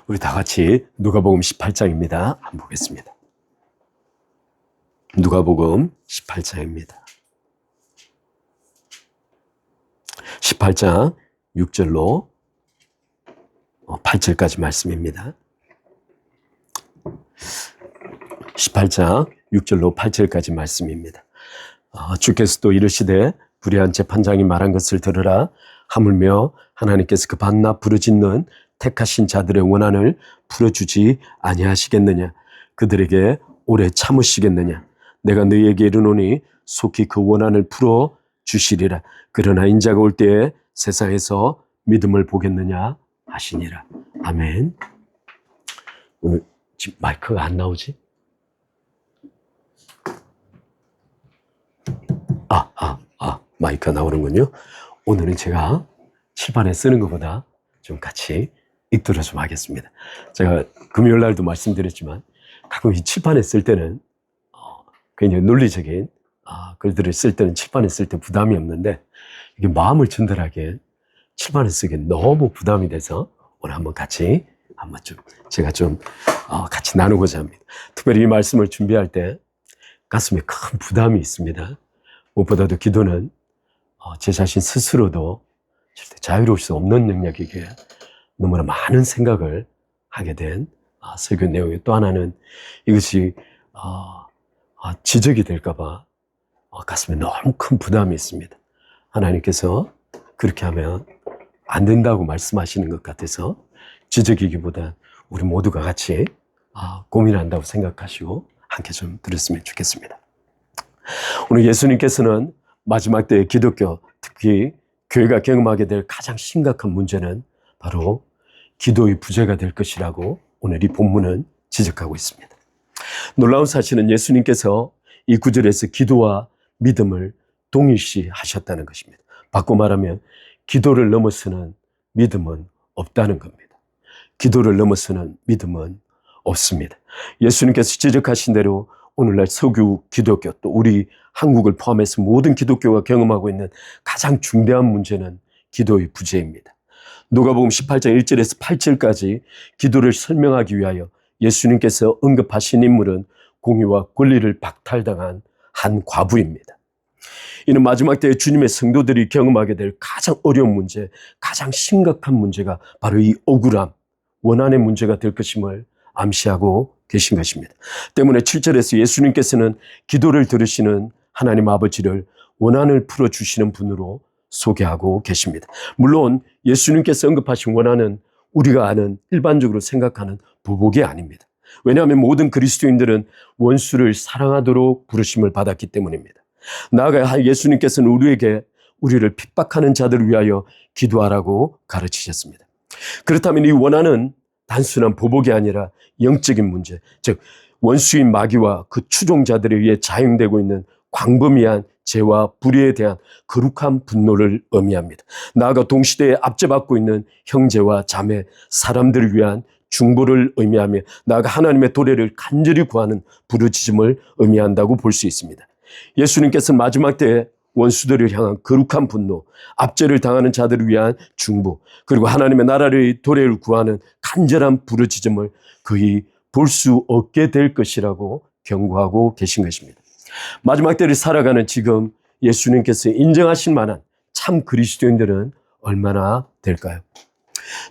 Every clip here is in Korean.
우리 다 같이 누가복음 18장입니다. 한번 보겠습니다. 누가복음 18장입니다. 18장 6절로 8절까지 말씀입니다. 18장 6절로 8절까지 말씀입니다. 주께서 또 이르시되 불의한 재판장이 말한 것을 들으라. 하물며 하나님께서 그 반납 부르짖는 택하신 자들의 원한을 풀어주지 아니하시겠느냐. 그들에게 오래 참으시겠느냐. 내가 너희에게 이르노니 속히 그 원한을 풀어주시리라. 그러나 인자가 올 때에 세상에서 믿음을 보겠느냐 하시니라. 아멘. 오늘 지금 마이크가 안 나오지? 마이크가 나오는군요. 오늘은 제가 칠판에 쓰는 것보다 좀 같이 읽도록 좀 하겠습니다. 제가 금요일 날도 말씀드렸지만 가끔 이 칠판에 쓸 때는 굉장히 논리적인 글들을 쓸 때는 칠판에 쓸 때 부담이 없는데 이게 마음을 전달하기엔 칠판에 쓰기엔 너무 부담이 돼서 오늘 한번 같이 제가 좀 같이 나누고자 합니다. 특별히 이 말씀을 준비할 때 가슴에 큰 부담이 있습니다. 무엇보다도 기도는 제 자신 스스로도 절대 자유로울 수 없는 영역이기에 너무나 많은 생각을 하게 된 설교 내용의 또 하나는 이것이 지적이 될까봐 가슴에 너무 큰 부담이 있습니다. 하나님께서 그렇게 하면 안 된다고 말씀하시는 것 같아서 지적이기보다 우리 모두가 같이 고민한다고 생각하시고 함께 좀 들었으면 좋겠습니다. 오늘 예수님께서는 마지막 때의 기독교, 특히 교회가 경험하게 될 가장 심각한 문제는 바로 기도의 부재가 될 것이라고 오늘 이 본문은 지적하고 있습니다. 놀라운 사실은 예수님께서 이 구절에서 기도와 믿음을 동일시 하셨다는 것입니다. 바꿔 말하면 기도를 넘어서는 믿음은 없다는 겁니다. 기도를 넘어서는 믿음은 없습니다. 예수님께서 지적하신 대로 오늘날 서구 기독교 또 우리 한국을 포함해서 모든 기독교가 경험하고 있는 가장 중대한 문제는 기도의 부재입니다. 누가복음 18장 1절에서 8절까지 기도를 설명하기 위하여 예수님께서 언급하신 인물은 공의와 권리를 박탈당한 한 과부입니다. 이는 마지막 때에 주님의 성도들이 경험하게 될 가장 어려운 문제, 가장 심각한 문제가 바로 이 억울함, 원한의 문제가 될 것임을 암시하고 계신 것입니다. 때문에 7절에서 예수님께서는 기도를 들으시는 하나님 아버지를 원한을 풀어주시는 분으로 소개하고 계십니다. 물론 예수님께서 언급하신 원한은 우리가 아는 일반적으로 생각하는 보복이 아닙니다. 왜냐하면 모든 그리스도인들은 원수를 사랑하도록 부르심을 받았기 때문입니다. 나아가 예수님께서는 우리를 핍박하는 자들을 위하여 기도하라고 가르치셨습니다. 그렇다면 이 원한은 단순한 보복이 아니라 영적인 문제, 즉 원수인 마귀와 그 추종자들에 의해 자행되고 있는 광범위한 죄와 불의에 대한 거룩한 분노를 의미합니다. 나아가 동시대에 압제받고 있는 형제와 자매, 사람들을 위한 중보를 의미하며 나아가 하나님의 도래를 간절히 구하는 부르짖음을 의미한다고 볼 수 있습니다. 예수님께서는 마지막 때에 원수들을 향한 거룩한 분노, 압제를 당하는 자들을 위한 중보, 그리고 하나님의 나라의 도래를 구하는 간절한 부르짖음을 거의 볼 수 없게 될 것이라고 경고하고 계신 것입니다. 마지막 때를 살아가는 지금 예수님께서 인정하실 만한 참 그리스도인들은 얼마나 될까요?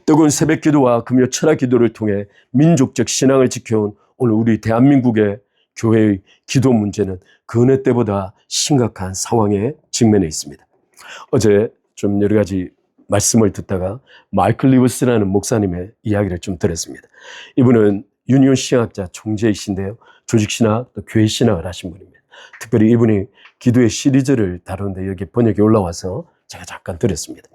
뜨거운 새벽 기도와 금요 철학 기도를 통해 민족적 신앙을 지켜온 오늘 우리 대한민국의 교회의 기도 문제는 그 어느 때보다 심각한 상황에 직면해 있습니다. 어제 좀 여러 가지 말씀을 듣다가 마이클 리브스라는 목사님의 이야기를 좀 들었습니다. 이분은 유니온 신학자 총재이신데요. 조직신학 또 교회신학을 하신 분입니다. 특별히 이분이 기도의 시리즈를 다루는데 여기 번역이 올라와서 제가 잠깐 들었습니다.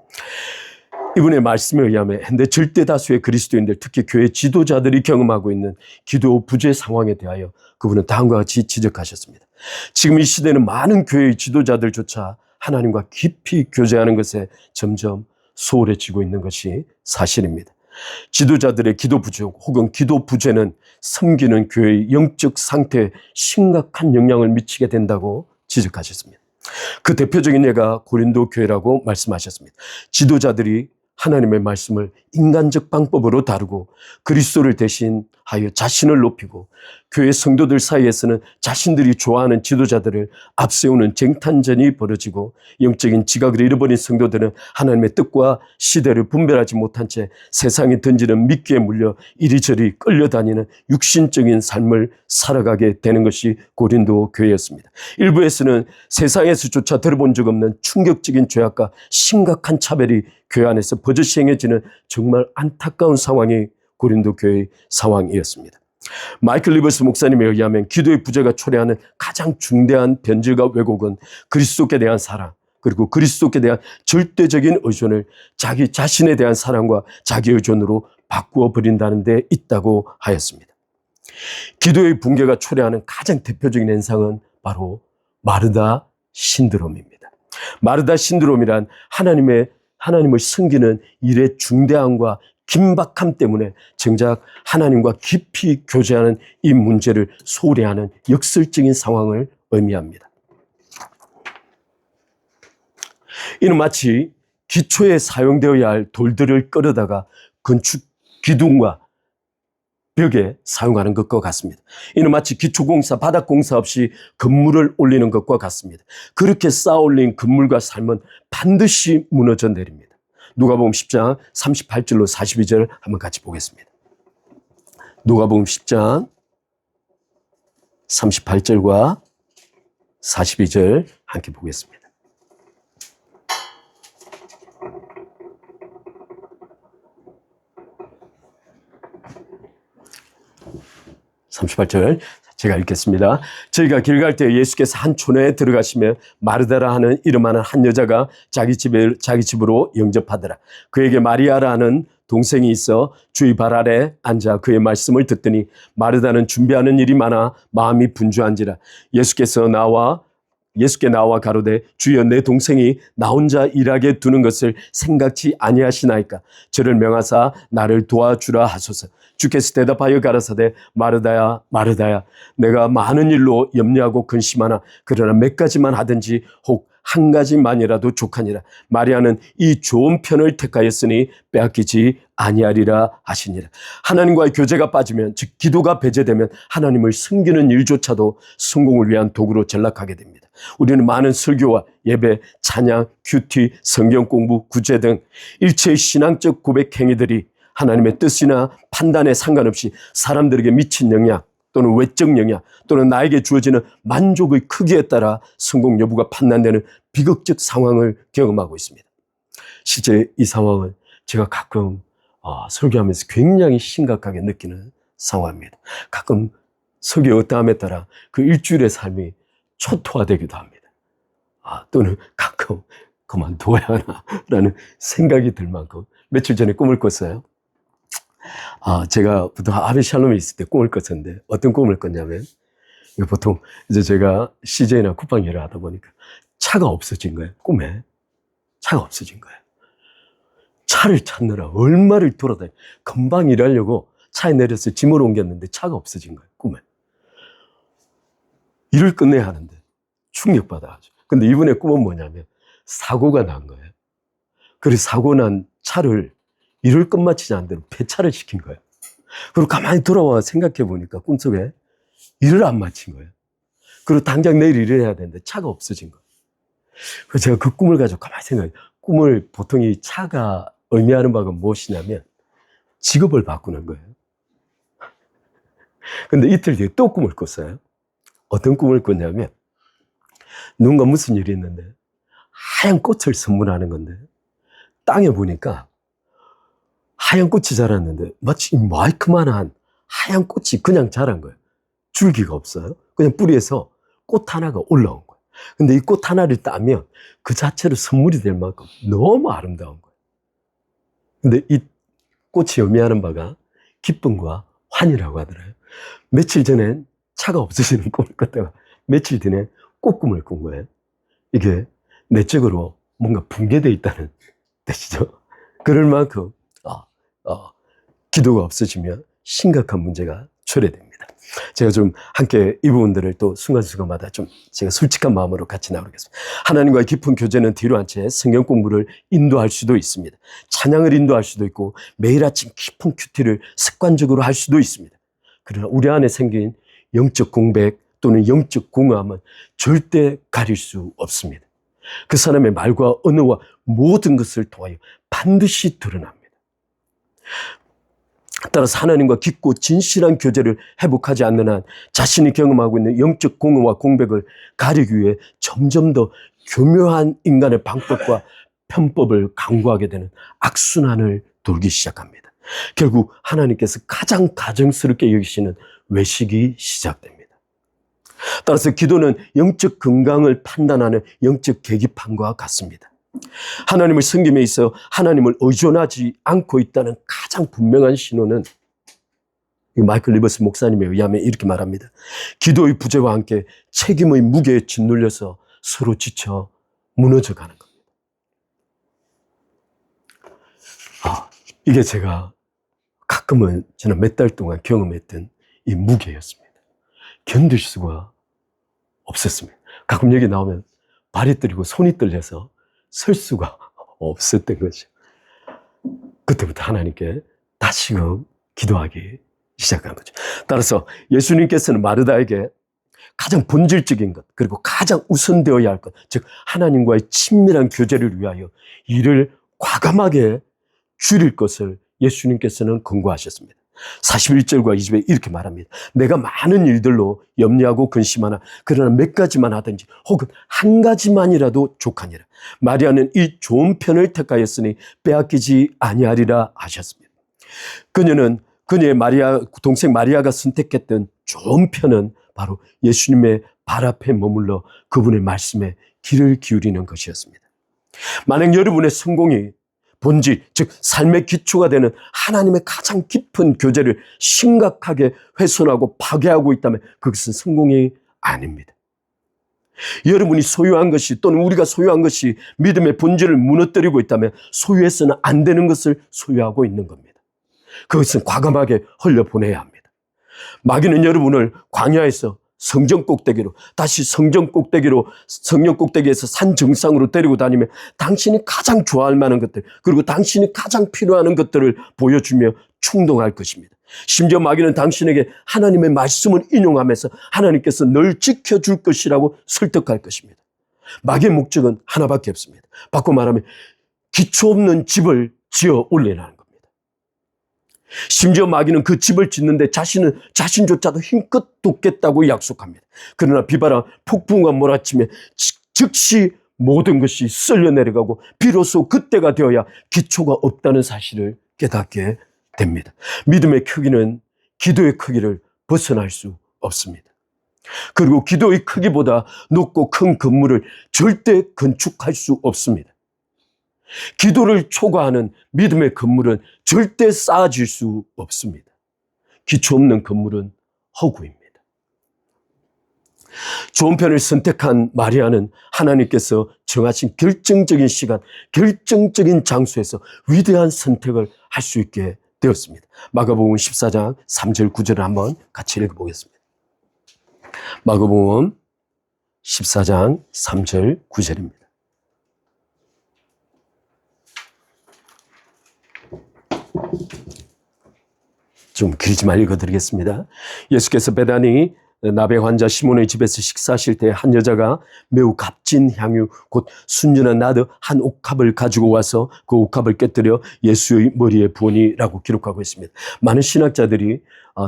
이분의 말씀에 의하면 현대 절대 다수의 그리스도인들, 특히 교회 지도자들이 경험하고 있는 기도 부재 상황에 대하여 그분은 다음과 같이 지적하셨습니다. 지금 이 시대는 많은 교회의 지도자들조차 하나님과 깊이 교제하는 것에 점점 소홀해지고 있는 것이 사실입니다. 지도자들의 기도 부족 혹은 기도 부재는 섬기는 교회의 영적 상태에 심각한 영향을 미치게 된다고 지적하셨습니다. 그 대표적인 예가 고린도 교회라고 말씀하셨습니다. 지도자들이 하나님의 말씀을 인간적 방법으로 다루고 그리스도를 대신하여 자신을 높이고 교회 성도들 사이에서는 자신들이 좋아하는 지도자들을 앞세우는 쟁탈전이 벌어지고 영적인 지각을 잃어버린 성도들은 하나님의 뜻과 시대를 분별하지 못한 채 세상에 던지는 미끼에 물려 이리저리 끌려다니는 육신적인 삶을 살아가게 되는 것이 고린도 교회였습니다. 일부에서는 세상에서조차 들어본 적 없는 충격적인 죄악과 심각한 차별이 교회 안에서 버젓이 행해지는 정말 안타까운 상황이 고린도 교회의 상황이었습니다. 마이클 리버스 목사님에 의하면 기도의 부재가 초래하는 가장 중대한 변질과 왜곡은 그리스도께 대한 사랑, 그리고 그리스도께 대한 절대적인 의존을 자기 자신에 대한 사랑과 자기 의존으로 바꾸어 버린다는 데 있다고 하였습니다. 기도의 붕괴가 초래하는 가장 대표적인 현상은 바로 마르다 신드롬입니다. 마르다 신드롬이란 하나님을 섬기는 일의 중대함과 긴박함 때문에 정작 하나님과 깊이 교제하는 이 문제를 소홀히 하는 역설적인 상황을 의미합니다. 이는 마치 기초에 사용되어야 할 돌들을 끌어다가 건축 기둥과 벽에 사용하는 것과 같습니다. 이는 마치 기초공사, 바닥공사 없이 건물을 올리는 것과 같습니다. 그렇게 쌓아올린 건물과 삶은 반드시 무너져 내립니다. 누가복음 10장 38절로 42절 한번 같이 보겠습니다. 누가복음 10장 38절과 42절 함께 보겠습니다. 38절 제가 읽겠습니다. 저희가 길 갈 때 예수께서 한 촌에 들어가시며 마르다라 하는 이름하는 한 여자가 자기 집으로 영접하더라. 그에게 마리아라 하는 동생이 있어 주의 발 아래 앉아 그의 말씀을 듣더니 마르다는 준비하는 일이 많아 마음이 분주한지라. 예수께 나와 가로되 주여 내 동생이 나 혼자 일하게 두는 것을 생각지 아니하시나이까. 저를 명하사 나를 도와주라 하소서. 주께서 대답하여 가라사대 마르다야 마르다야 내가 많은 일로 염려하고 근심하나 그러나 몇 가지만 하든지 혹 한 가지만이라도 족하니라. 마리아는 이 좋은 편을 택하였으니 빼앗기지 아니하리라 하시니라. 하나님과의 교제가 빠지면, 즉 기도가 배제되면 하나님을 섬기는 일조차도 성공을 위한 도구로 전락하게 됩니다. 우리는 많은 설교와 예배, 찬양, 큐티, 성경 공부, 구제 등 일체의 신앙적 고백 행위들이 하나님의 뜻이나 판단에 상관없이 사람들에게 미친 영향 또는 외적 영향 또는 나에게 주어지는 만족의 크기에 따라 성공 여부가 판단되는 비극적 상황을 경험하고 있습니다. 실제 이 상황은 제가 가끔 설교하면서 굉장히 심각하게 느끼는 상황입니다. 가끔 설교 어떠함에 따라 그 일주일의 삶이 초토화되기도 합니다. 또는 가끔 그만둬야 하나라는 생각이 들 만큼 며칠 전에 꿈을 꿨어요. 제가 보통 아베샬롬에 있을 때 꿈을 꿨었는데 어떤 꿈을 꿨냐면 보통 이제 제가 CJ나 쿠팡 일을 하다 보니까 차가 없어진 거예요. 꿈에 차가 없어진 거예요. 차를 찾느라 얼마를 돌아다니 금방 일하려고 차에 내려서 짐을 옮겼는데 차가 없어진 거예요. 꿈에 일을 끝내야 하는데 충격받아가지고. 근데 이번에 꿈은 뭐냐면 사고가 난 거예요. 그래서 사고 난 차를 일을 끝마치지 않은 대로 폐차를 시킨 거예요. 그리고 가만히 돌아와 생각해 보니까 꿈속에 일을 안 마친 거예요. 그리고 당장 내일 일을 해야 되는데 차가 없어진 거예요. 그래서 제가 그 꿈을 가지고 가만히 생각해요. 꿈을 보통 이 차가 의미하는 바가 무엇이냐면 직업을 바꾸는 거예요. 근데 이틀 뒤에 또 꿈을 꿨어요. 어떤 꿈을 꿨냐면 누군가 무슨 일이 있는데 하얀 꽃을 선물하는 건데 땅에 보니까 하얀 꽃이 자랐는데 마치 마이크만한 하얀 꽃이 그냥 자란 거예요. 줄기가 없어요. 그냥 뿌리에서 꽃 하나가 올라온 거예요. 근데 이 꽃 하나를 따면 그 자체로 선물이 될 만큼 너무 아름다운 거예요. 근데 이 꽃이 의미하는 바가 기쁨과 환희라고 하더라고요. 며칠 전엔 차가 없어지는 꿈을 꿨다가 며칠 뒤에 꽃꿈을 꾼 거예요. 이게 내적으로 뭔가 붕괴되어 있다는 뜻이죠. 그럴 만큼 기도가 없어지면 심각한 문제가 초래됩니다. 제가 좀 함께 이 부분들을 또 순간순간마다 좀 제가 솔직한 마음으로 같이 나누겠습니다. 하나님과의 깊은 교제는 뒤로 한 채 성경 공부를 인도할 수도 있습니다. 찬양을 인도할 수도 있고 매일 아침 깊은 큐티를 습관적으로 할 수도 있습니다. 그러나 우리 안에 생긴 영적 공백 또는 영적 공허함은 절대 가릴 수 없습니다. 그 사람의 말과 언어와 모든 것을 통하여 반드시 드러납니다. 따라서 하나님과 깊고 진실한 교제를 회복하지 않는 한 자신이 경험하고 있는 영적 공허와 공백을 가리기 위해 점점 더 교묘한 인간의 방법과 편법을 강구하게 되는 악순환을 돌기 시작합니다. 결국 하나님께서 가장 가증스럽게 여기시는 외식이 시작됩니다. 따라서 기도는 영적 건강을 판단하는 영적 계기판과 같습니다. 하나님을 섬김에 있어 하나님을 의존하지 않고 있다는 가장 분명한 신호는 마이클 리버스 목사님에 의하면 이렇게 말합니다. 기도의 부재와 함께 책임의 무게에 짓눌려서 서로 지쳐 무너져가는 겁니다. 이게 제가 가끔은 저는 몇 달 동안 경험했던 이 무게였습니다. 견딜 수가 없었습니다. 가끔 여기 나오면 발이 떨리고 손이 떨려서 설 수가 없었던 거죠. 그때부터 하나님께 다시금 기도하기 시작한 거죠. 따라서 예수님께서는 마르다에게 가장 본질적인 것, 그리고 가장 우선되어야 할 것, 즉 하나님과의 친밀한 교제를 위하여 일을 과감하게 줄일 것을 예수님께서는 권고하셨습니다. 41절과 20에 이렇게 말합니다. 내가 많은 일들로 염려하고 근심하나 그러나 몇 가지만 하든지 혹은 한 가지만이라도 족하니라. 마리아는 이 좋은 편을 택하였으니 빼앗기지 아니하리라 하셨습니다. 그녀는 그녀의 동생 마리아가 선택했던 좋은 편은 바로 예수님의 발 앞에 머물러 그분의 말씀에 귀를 기울이는 것이었습니다. 만약 여러분의 성공이 본질, 즉 삶의 기초가 되는 하나님의 가장 깊은 교제를 심각하게 훼손하고 파괴하고 있다면 그것은 성공이 아닙니다. 여러분이 소유한 것이 또는 우리가 소유한 것이 믿음의 본질을 무너뜨리고 있다면 소유해서는 안 되는 것을 소유하고 있는 겁니다. 그것은 과감하게 흘려보내야 합니다. 마귀는 여러분을 광야에서 성전 꼭대기로, 다시 성전 꼭대기에서 산 정상으로 데리고 다니며 당신이 가장 좋아할 만한 것들, 그리고 당신이 가장 필요한 것들을 보여주며 충동할 것입니다. 심지어 마귀는 당신에게 하나님의 말씀을 인용하면서 하나님께서 널 지켜줄 것이라고 설득할 것입니다. 마귀의 목적은 하나밖에 없습니다. 바꿔 말하면 기초 없는 집을 지어 올리라는 겁니다. 심지어 마귀는 그 집을 짓는데 자신조차도 힘껏 돕겠다고 약속합니다. 그러나 비바람, 폭풍과 몰아치며 즉시 모든 것이 쓸려 내려가고 비로소 그때가 되어야 기초가 없다는 사실을 깨닫게 됩니다. 믿음의 크기는 기도의 크기를 벗어날 수 없습니다. 그리고 기도의 크기보다 높고 큰 건물을 절대 건축할 수 없습니다. 기도를 초과하는 믿음의 건물은 절대 쌓아질 수 없습니다. 기초 없는 건물은 허구입니다. 좋은 편을 선택한 마리아는 하나님께서 정하신 결정적인 시간, 결정적인 장소에서 위대한 선택을 할 수 있게 되었습니다. 마가복음 14장 3절 9절을 한번 같이 읽어보겠습니다. 마가복음 14장 3절 9절입니다. 좀 길지만 읽어드리겠습니다. 예수께서 베다니 나베 환자 시몬의 집에서 식사하실 때 한 여자가 매우 값진 향유 곧 순전한 나드 한 옥합을 가지고 와서 그 옥합을 깨뜨려 예수의 머리에 부으니라고 기록하고 있습니다. 많은 신학자들이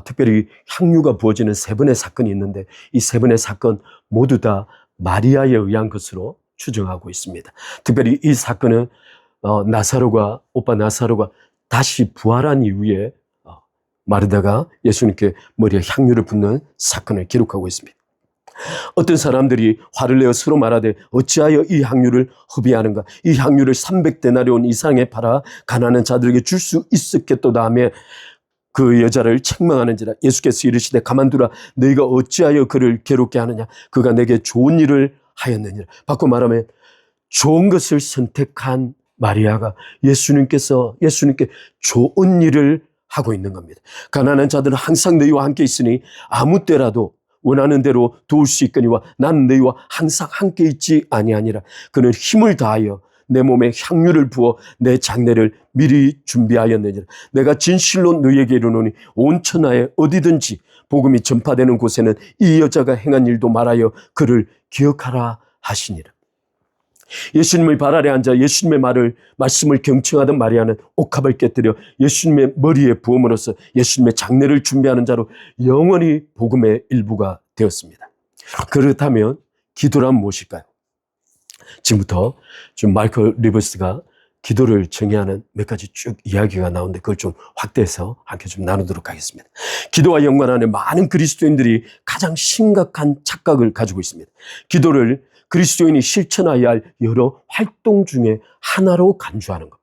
특별히 향유가 부어지는 세 번의 사건이 있는데 이 세 번의 사건 모두 다 마리아에 의한 것으로 추정하고 있습니다. 특별히 이 사건은 오빠 나사로가 다시 부활한 이후에 마르다가 예수님께 머리에 향유를 붓는 사건을 기록하고 있습니다. 어떤 사람들이 화를 내어 서로 말하되 어찌하여 이 향유를 허비하는가? 이 향유를 300데나리온 이상에 팔아 가난한 자들에게 줄 수 있었겠도다 하며 그 여자를 책망하는지라. 예수께서 이르시되 가만두라. 너희가 어찌하여 그를 괴롭게 하느냐? 그가 내게 좋은 일을 하였느니라. 바꿔 말하면 좋은 것을 선택한 마리아가 예수님께 좋은 일을 하고 있는 겁니다. 가난한 자들은 항상 너희와 함께 있으니 아무 때라도 원하는 대로 도울 수 있거니와 나는 너희와 항상 함께 있지 아니하니라. 그는 힘을 다하여 내 몸에 향유를 부어 내 장례를 미리 준비하였느니라. 내가 진실로 너희에게 이르노니 온 천하에 어디든지 복음이 전파되는 곳에는 이 여자가 행한 일도 말하여 그를 기억하라 하시니라. 예수님의 발 아래 앉아 예수님의 말씀을 경청하던 마리아는 옥합을 깨뜨려 예수님의 머리에 부음으로써 예수님의 장례를 준비하는 자로 영원히 복음의 일부가 되었습니다. 그렇다면 기도란 무엇일까요? 지금부터 좀 마이클 리버스가 기도를 정의하는 몇 가지 쭉 이야기가 나오는데 그걸 좀 확대해서 함께 좀 나누도록 하겠습니다. 기도와 연관하는 많은 그리스도인들이 가장 심각한 착각을 가지고 있습니다. 기도를 그리스도인이 실천해야 할 여러 활동 중에 하나로 간주하는 겁니다.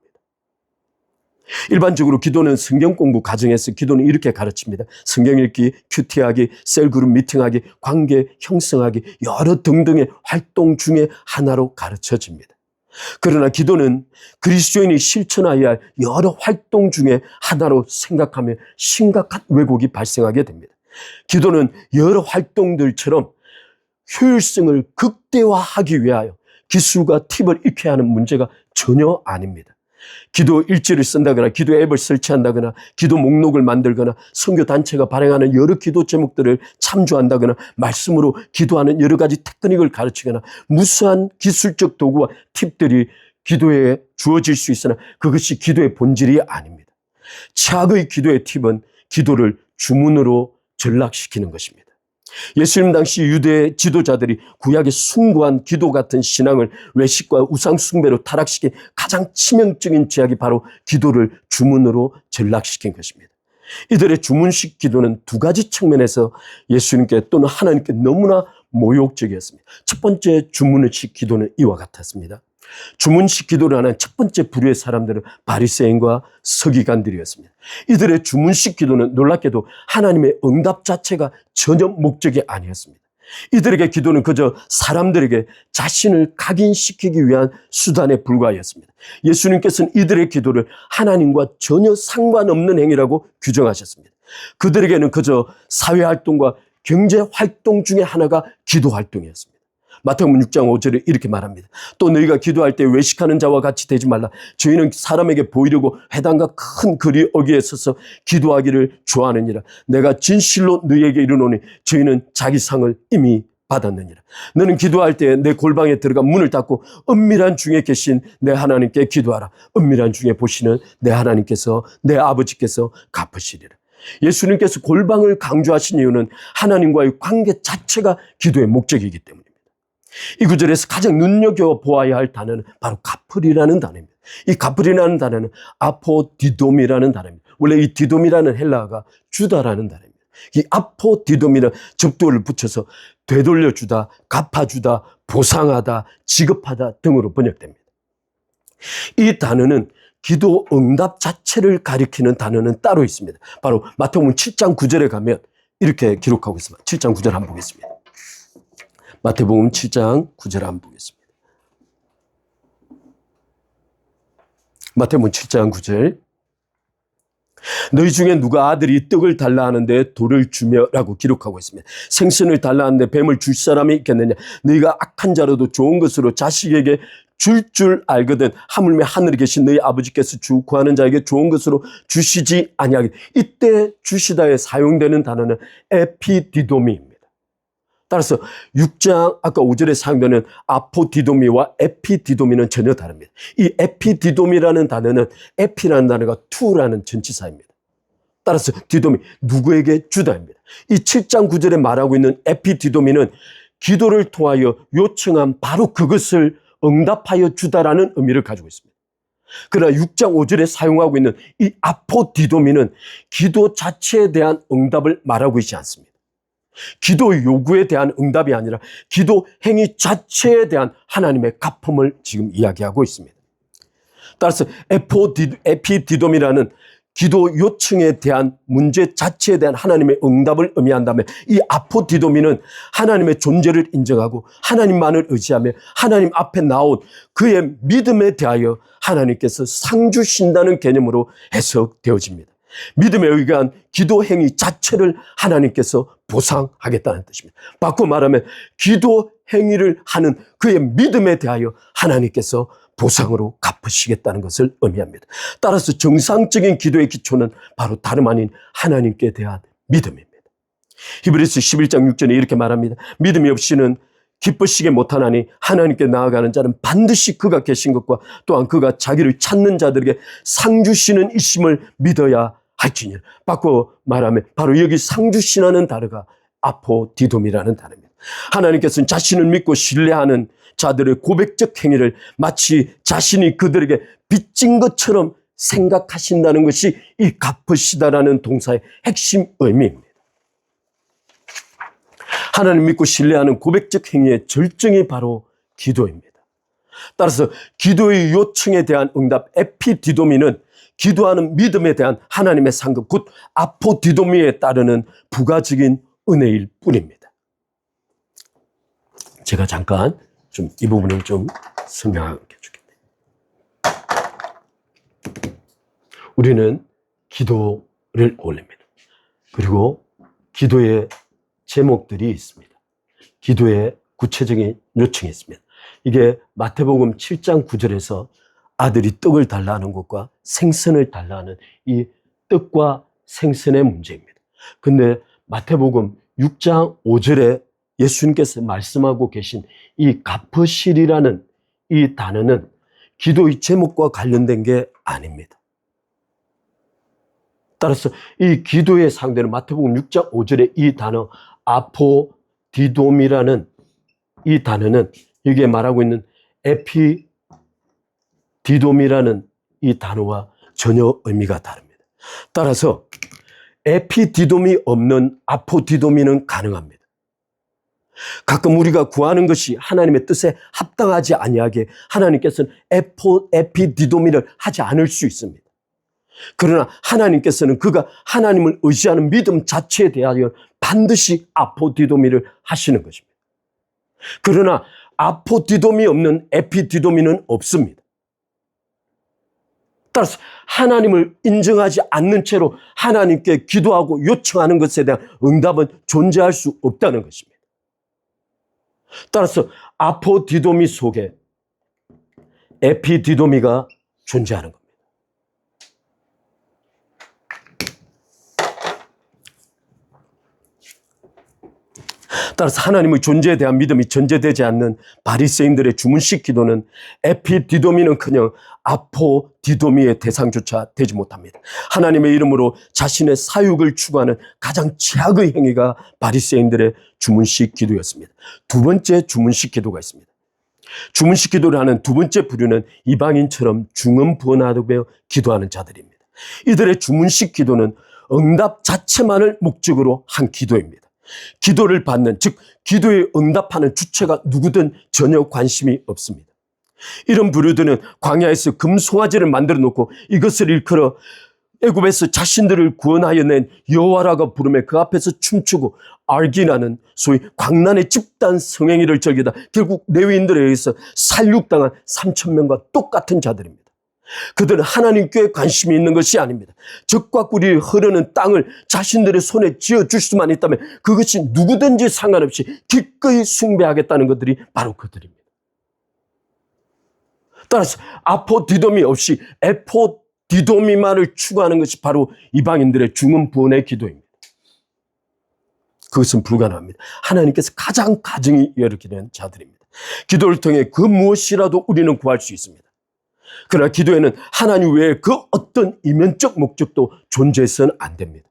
일반적으로 기도는 성경 공부 과정에서 기도는 이렇게 가르칩니다. 성경 읽기, 큐티하기, 셀그룹 미팅하기, 관계 형성하기, 여러 등등의 활동 중에 하나로 가르쳐집니다. 그러나 기도는 그리스도인이 실천해야 할 여러 활동 중에 하나로 생각하면 심각한 왜곡이 발생하게 됩니다. 기도는 여러 활동들처럼 효율성을 극대화하기 위하여 기술과 팁을 익혀야 하는 문제가 전혀 아닙니다. 기도 일지를 쓴다거나 기도 앱을 설치한다거나 기도 목록을 만들거나 선교 단체가 발행하는 여러 기도 제목들을 참조한다거나 말씀으로 기도하는 여러 가지 테크닉을 가르치거나 무수한 기술적 도구와 팁들이 기도에 주어질 수 있으나 그것이 기도의 본질이 아닙니다. 최악의 기도의 팁은 기도를 주문으로 전락시키는 것입니다. 예수님 당시 유대 지도자들이 구약의 숭고한 기도 같은 신앙을 외식과 우상 숭배로 타락시킨 가장 치명적인 죄악이 바로 기도를 주문으로 전락시킨 것입니다. 이들의 주문식 기도는 두 가지 측면에서 예수님께 또는 하나님께 너무나 모욕적이었습니다. 첫 번째 주문식 기도는 이와 같았습니다. 주문식 기도를 하는 첫 번째 부류의 사람들은 바리새인과 서기관들이었습니다. 이들의 주문식 기도는 놀랍게도 하나님의 응답 자체가 전혀 목적이 아니었습니다. 이들에게 기도는 그저 사람들에게 자신을 각인시키기 위한 수단에 불과하였습니다. 예수님께서는 이들의 기도를 하나님과 전혀 상관없는 행위라고 규정하셨습니다. 그들에게는 그저 사회활동과 경제활동 중에 하나가 기도활동이었습니다. 마태복음 6장 5절에 이렇게 말합니다. 또 너희가 기도할 때 외식하는 자와 같이 되지 말라. 저희는 사람에게 보이려고 회당과 큰 거리 어귀에 서서 기도하기를 좋아하느니라. 내가 진실로 너희에게 이르노니 저희는 자기 상을 이미 받았느니라. 너는 기도할 때 내 골방에 들어가 문을 닫고 은밀한 중에 계신 내 하나님께 기도하라. 은밀한 중에 보시는 내 하나님께서 내 아버지께서 갚으시리라. 예수님께서 골방을 강조하신 이유는 하나님과의 관계 자체가 기도의 목적이기 때문입니다. 이 구절에서 가장 눈여겨보아야 할 단어는 바로 가플이라는 단어입니다. 이 가플이라는 단어는 아포디돔이라는 단어입니다. 원래 이 디돔이라는 헬라어가 주다라는 단어입니다. 이 아포디돔이라는 접두어를 붙여서 되돌려주다, 갚아주다, 보상하다, 지급하다 등으로 번역됩니다. 이 단어는 기도 응답 자체를 가리키는 단어는 따로 있습니다. 바로 마태복음 7장 9절에 가면 이렇게 기록하고 있습니다. 7장 9절 한번 보겠습니다. 마태복음 7장 9절 한번 보겠습니다. 마태복음 7장 9절. 너희 중에 누가 아들이 떡을 달라 하는데 돌을 주며 라고 기록하고 있습니다. 생선을 달라 하는데 뱀을 줄 사람이 있겠느냐. 너희가 악한 자로도 좋은 것으로 자식에게 줄 알거든 하물며 하늘에 계신 너희 아버지께서 주 구하는 자에게 좋은 것으로 주시지 아니하기. 이때 주시다에 사용되는 단어는 에피디도미입니다. 따라서 6장 아까 5절에 사용되는 아포디도미와 에피디도미는 전혀 다릅니다. 이 에피디도미라는 단어는 에피라는 단어가 투라는 전치사입니다. 따라서 디도미 누구에게 주다입니다. 이 7장 9절에 말하고 있는 에피디도미는 기도를 통하여 요청한 바로 그것을 응답하여 주다라는 의미를 가지고 있습니다. 그러나 6장 5절에 사용하고 있는 이 아포디도미는 기도 자체에 대한 응답을 말하고 있지 않습니다. 기도 요구에 대한 응답이 아니라 기도 행위 자체에 대한 하나님의 갚음을 지금 이야기하고 있습니다. 따라서 에피디돔이라는 기도 요청에 대한 문제 자체에 대한 하나님의 응답을 의미한다면 이 아포디도미는 하나님의 존재를 인정하고 하나님만을 의지하며 하나님 앞에 나온 그의 믿음에 대하여 하나님께서 상 주신다는 개념으로 해석되어집니다. 믿음에 의한 기도 행위 자체를 하나님께서 보상하겠다는 뜻입니다. 바꿔 말하면 기도 행위를 하는 그의 믿음에 대하여 하나님께서 보상으로 갚으시겠다는 것을 의미합니다. 따라서 정상적인 기도의 기초는 바로 다름 아닌 하나님께 대한 믿음입니다. 히브리서 11장 6절에 이렇게 말합니다. 믿음이 없이는 기쁘시게 못하나니 하나님께 나아가는 자는 반드시 그가 계신 것과 또한 그가 자기를 찾는 자들에게 상 주시는 이심을 믿어야 할지니라. 바꿔 말하면 바로 여기 상 주시라는 단어가 아포디돔이라는 단어입니다. 하나님께서는 자신을 믿고 신뢰하는 자들의 고백적 행위를 마치 자신이 그들에게 빚진 것처럼 생각하신다는 것이 이 갚으시다라는 동사의 핵심 의미입니다. 하나님 믿고 신뢰하는 고백적 행위의 절정이 바로 기도입니다. 따라서 기도의 요청에 대한 응답 에피디도미는 기도하는 믿음에 대한 하나님의 상급 곧 아포디도미에 따르는 부가적인 은혜일 뿐입니다. 제가 잠깐 좀 이 부분을 좀 설명해 주겠네요. 우리는 기도를 올립니다. 그리고 기도의 제목들이 있습니다. 기도의 구체적인 요청이 있습니다. 이게 마태복음 7장 9절에서 아들이 떡을 달라는 것과 생선을 달라는 이 떡과 생선의 문제입니다. 근데 마태복음 6장 5절에 예수님께서 말씀하고 계신 이 갚으시리라는 이 단어는 기도의 제목과 관련된 게 아닙니다. 따라서 이 기도의 상대는 마태복음 6장 5절의 이 단어 아포디돔이라는 이 단어는 여기에 말하고 있는 에피디돔이라는 이 단어와 전혀 의미가 다릅니다. 따라서 에피디돔이 없는 아포디돔이는 가능합니다. 가끔 우리가 구하는 것이 하나님의 뜻에 합당하지 아니하게 하나님께서는 에피디도미를 하지 않을 수 있습니다. 그러나 하나님께서는 그가 하나님을 의지하는 믿음 자체에 대하여 반드시 아포디도미를 하시는 것입니다. 그러나 아포디도미 없는 에피디도미는 없습니다. 따라서 하나님을 인정하지 않는 채로 하나님께 기도하고 요청하는 것에 대한 응답은 존재할 수 없다는 것입니다. 따라서 아포디도미 속에 에피디도미가 존재하는 겁니다. 따라서 하나님의 존재에 대한 믿음이 전제되지 않는 바리새인들의 주문식 기도는 에피디도미는커녕 아포디도미의 대상조차 되지 못합니다. 하나님의 이름으로 자신의 사육을 추구하는 가장 최악의 행위가 바리새인들의 주문식 기도였습니다. 두 번째 주문식 기도가 있습니다. 주문식 기도를 하는 두 번째 부류는 이방인처럼 중언부언하며 기도하는 자들입니다. 이들의 주문식 기도는 응답 자체만을 목적으로 한 기도입니다. 기도를 받는, 즉 기도에 응답하는 주체가 누구든 전혀 관심이 없습니다. 이런 부류들은 광야에서 금송아지를 만들어 놓고 이것을 일컬어 애굽에서 자신들을 구원하여 낸 여호와라고 부르며 그 앞에서 춤추고 알기나는 소위 광란의 집단 성행위를 즐기다 결국 레위인들에 의해서 살육당한 3,000명과 똑같은 자들입니다. 그들은 하나님께 관심이 있는 것이 아닙니다. 적과 꿀이 흐르는 땅을 자신들의 손에 쥐어줄 수만 있다면 그것이 누구든지 상관없이 기꺼이 숭배하겠다는 것들이 바로 그들입니다. 따라서 아포디도미 없이 에포디도미만을 추구하는 것이 바로 이방인들의 중언부언의 기도입니다. 그것은 불가능합니다. 하나님께서 가장 가정이 일으키는 자들입니다. 기도를 통해 그 무엇이라도 우리는 구할 수 있습니다. 그러나 기도에는 하나님 외에 그 어떤 이면적 목적도 존재해서는 안 됩니다.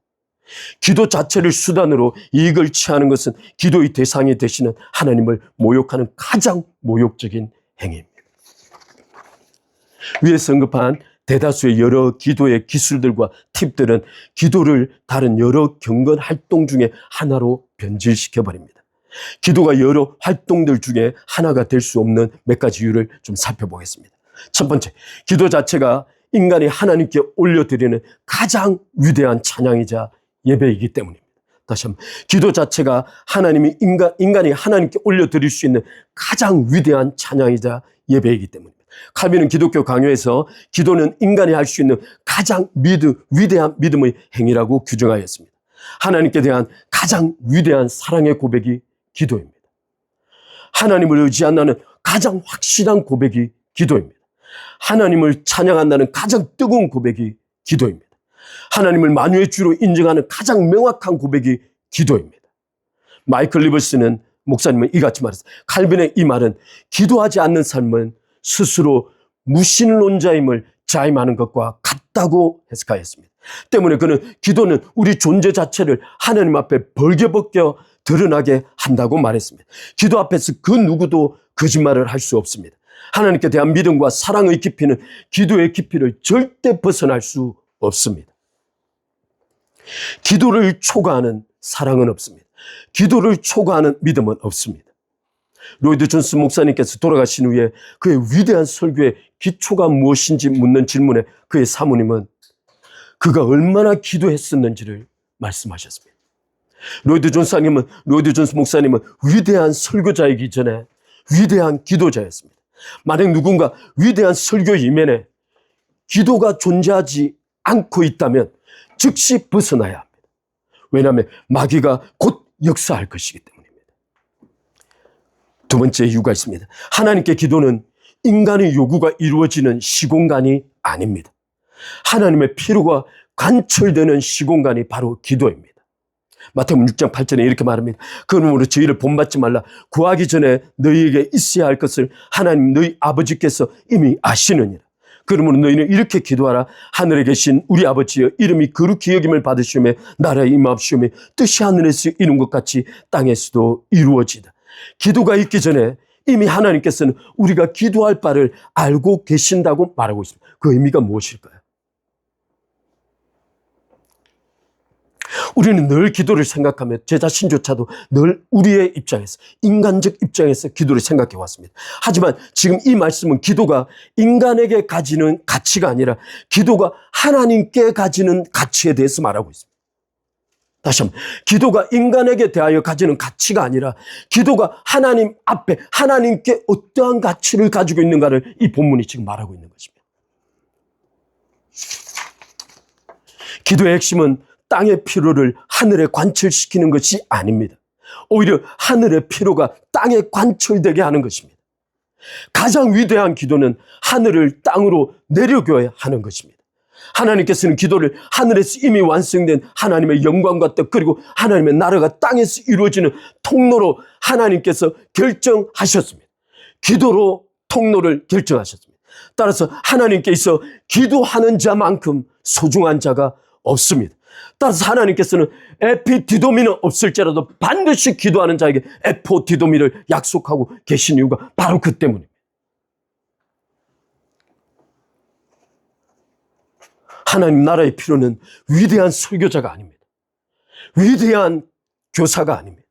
기도 자체를 수단으로 이익을 취하는 것은 기도의 대상이 되시는 하나님을 모욕하는 가장 모욕적인 행위입니다. 위에서 언급한 대다수의 여러 기도의 기술들과 팁들은 기도를 다른 여러 경건 활동 중에 하나로 변질시켜버립니다. 기도가 여러 활동들 중에 하나가 될 수 없는 몇 가지 이유를 좀 살펴보겠습니다. 첫 번째, 기도 자체가 인간이 하나님께 올려드리는 가장 위대한 찬양이자 예배이기 때문입니다. 다시 한번, 기도 자체가 인간이 하나님께 올려드릴 수 있는 가장 위대한 찬양이자 예배이기 때문입니다. 칼빈은 기독교 강요에서 기도는 인간이 할 수 있는 가장 위대한 믿음의 행위라고 규정하였습니다. 하나님께 대한 가장 위대한 사랑의 고백이 기도입니다. 하나님을 의지한다는 가장 확실한 고백이 기도입니다. 하나님을 찬양한다는 가장 뜨거운 고백이 기도입니다. 하나님을 만유의 주로 인정하는 가장 명확한 고백이 기도입니다. 마이클 리버스는 목사님은 이같이 말했어요. 칼빈의 이 말은 기도하지 않는 삶은 스스로 무신론자임을 자임하는 것과 같다고 해석하였습니다. 때문에 그는 기도는 우리 존재 자체를 하나님 앞에 벌겨벗겨 드러나게 한다고 말했습니다. 기도 앞에서 그 누구도 거짓말을 할 수 없습니다. 하나님께 대한 믿음과 사랑의 깊이는 기도의 깊이를 절대 벗어날 수 없습니다. 기도를 초과하는 사랑은 없습니다. 기도를 초과하는 믿음은 없습니다. 로이드 존스 목사님께서 돌아가신 후에 그의 위대한 설교의 기초가 무엇인지 묻는 질문에 그의 사모님은 그가 얼마나 기도했었는지를 말씀하셨습니다. 로이드 존스 목사님은 위대한 설교자이기 전에 위대한 기도자였습니다. 만약 누군가 위대한 설교 이면에 기도가 존재하지 않고 있다면 즉시 벗어나야 합니다. 왜냐하면 마귀가 곧 역사할 것이기 때문입니다. 두 번째 이유가 있습니다. 하나님께 기도는 인간의 요구가 이루어지는 시공간이 아닙니다. 하나님의 필요가 관철되는 시공간이 바로 기도입니다. 마태복음 6장 8절에 이렇게 말합니다. 그러므로 저희를 본받지 말라. 구하기 전에 너희에게 있어야 할 것을 하나님 너희 아버지께서 이미 아시느니라. 그러므로 너희는 이렇게 기도하라. 하늘에 계신 우리 아버지여, 이름이 거룩히 여김을 받으시오며 나라의 임하옵시오며 뜻이 하늘에서 이룬 것 같이 땅에서도 이루어지다. 기도가 있기 전에 이미 하나님께서는 우리가 기도할 바를 알고 계신다고 말하고 있습니다. 그 의미가 무엇일까요? 우리는 늘 기도를 생각하며 제 자신조차도 늘 우리의 입장에서, 인간적 입장에서 기도를 생각해 왔습니다. 하지만 지금 이 말씀은 기도가 인간에게 가지는 가치가 아니라 기도가 하나님께 가지는 가치에 대해서 말하고 있습니다. 다시 한번, 기도가 인간에게 대하여 가지는 가치가 아니라 기도가 하나님 앞에 하나님께 어떠한 가치를 가지고 있는가를 이 본문이 지금 말하고 있는 것입니다. 기도의 핵심은 땅의 피로를 하늘에 관철시키는 것이 아닙니다. 오히려 하늘의 피로가 땅에 관철되게 하는 것입니다. 가장 위대한 기도는 하늘을 땅으로 내려줘야 하는 것입니다. 하나님께서는 기도를 하늘에서 이미 완성된 하나님의 영광과 뜻, 그리고 하나님의 나라가 땅에서 이루어지는 통로로 하나님께서 결정하셨습니다. 기도로 통로를 결정하셨습니다. 따라서 하나님께 있어 기도하는 자만큼 소중한 자가 없습니다. 따라서 하나님께서는 에피디도미는 없을지라도 반드시 기도하는 자에게 에포디도미를 약속하고 계신 이유가 바로 그 때문입니다. 하나님 나라의 필요는 위대한 설교자가 아닙니다. 위대한 교사가 아닙니다.